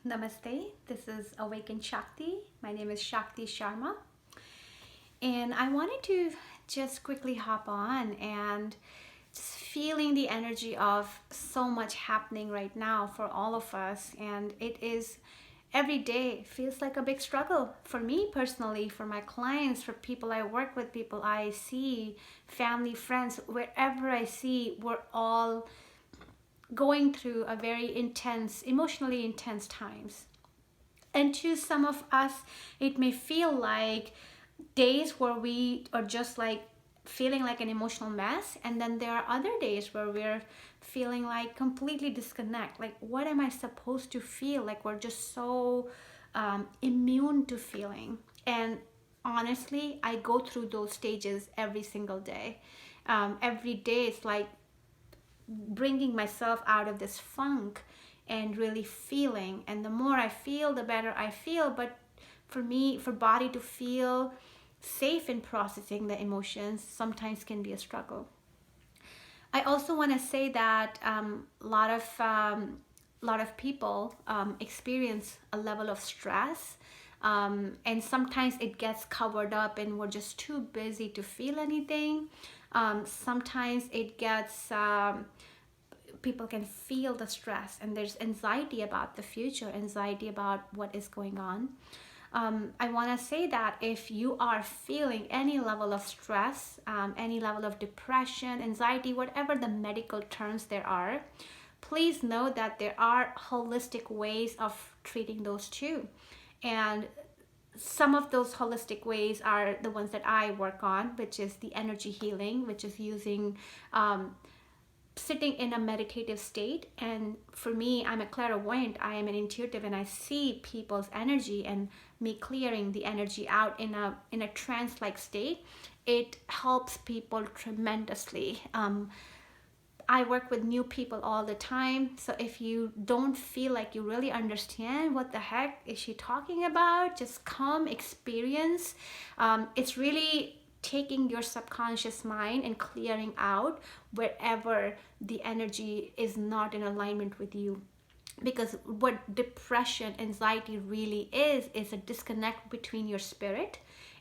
Namaste. This is Awaken Shakti. My name is Shakti Sharma. And I wanted to just quickly hop on and just feeling the energy of so much happening right now for all of us. And it is every day feels like a big struggle for me personally, for my clients, for people I work with, people I see, family, friends, wherever I see, we're all going through a very intense, emotionally intense times. And to some of us, it may feel like days where we are just like feeling like an emotional mess. And then there are other days where we're feeling like completely disconnect. Like, what am I supposed to feel? Like, we're just so immune to feeling. And honestly, I go through those stages every single day. Every day, it's like bringing myself out of this funk and really feeling. And the more I feel, the better I feel. But for me, for body to feel safe in processing the emotions sometimes can be a struggle. I also want to say that lot of people experience a level of stress, and sometimes it gets covered up, and we're just too busy to feel anything. Sometimes it gets people can feel the stress, and there's anxiety about the future, anxiety about what is going on. I want to say that if you are feeling any level of stress, any level of depression, anxiety, whatever the medical terms there are, please know that there are holistic ways of treating those too. And some of those holistic ways are the ones that I work on, which is the energy healing, which is using sitting in a meditative state. And for me, I'm a clairvoyant, I am an intuitive, and I see people's energy, and me clearing the energy out in a trance like state, it helps people tremendously. I work with new people all the time. So if you don't feel like you really understand what the heck is she talking about, just come experience. It's really taking your subconscious mind and clearing out wherever the energy is not in alignment with you. Because what depression, anxiety really is a disconnect between your spirit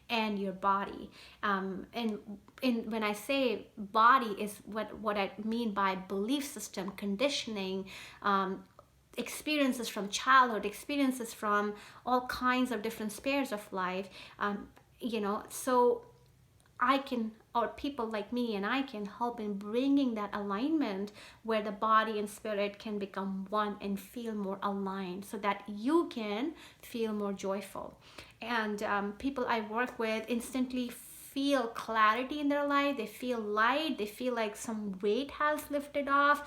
and your body. And when I say body, is what I mean by belief system, conditioning, experiences from childhood, experiences from all kinds of different spheres of life. So I can, or people like me and I can help in bringing that alignment where the body and spirit can become one and feel more aligned, so that you can feel more joyful. And people I work with instantly feel clarity in their life. They feel light. They feel like some weight has lifted off.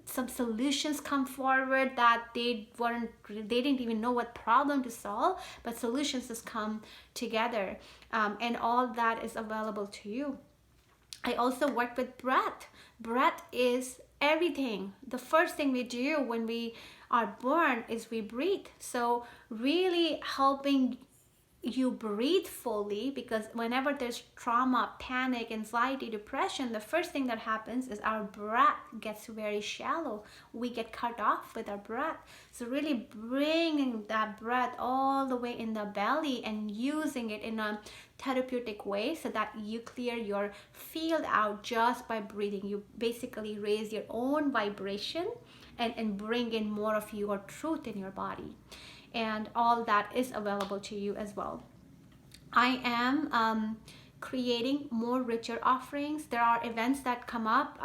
Some solutions come forward that they didn't even know what problem to solve, but solutions just come together. And all that is available to you. I also work with breath. Breath is everything. The first thing we do when we are born is we breathe. So really helping you breathe fully, because whenever there's trauma, panic, anxiety, depression, the first thing that happens is our breath gets very shallow. We get cut off with our breath. So really bringing that breath all the way in the belly and using it in a therapeutic way, so that you clear your field out just by breathing. You basically raise your own vibration and bring in more of your truth in your body. And all that is available to you as well. I am creating more richer offerings. There are events that come up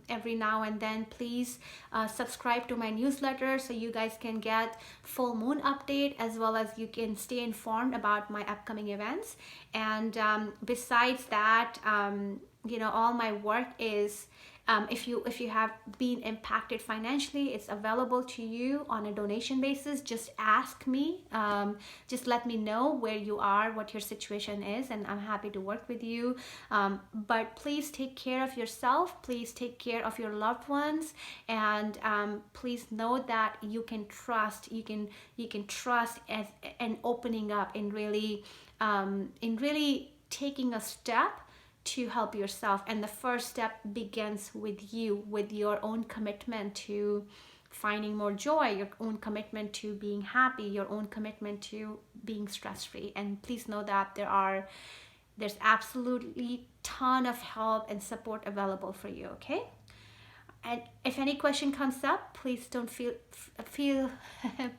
every now and then. Please subscribe to my newsletter so you guys can get full moon update, as well as you can stay informed about my upcoming events. And besides that, all my work is, if you have been impacted financially, it's available to you on a donation basis. Just ask me. Just let me know where you are, what your situation is, and I'm happy to work with you. But please take care of yourself. Please take care of your loved ones, and please know that you can trust. You can trust as and opening up in really taking a step to help yourself. And the first step begins with you, with your own commitment to finding more joy, your own commitment to being happy, your own commitment to being stress free. And please know that there's absolutely ton of help and support available for you, okay? And if any question comes up, please don't feel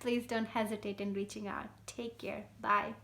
please don't hesitate in reaching out. Take care. Bye.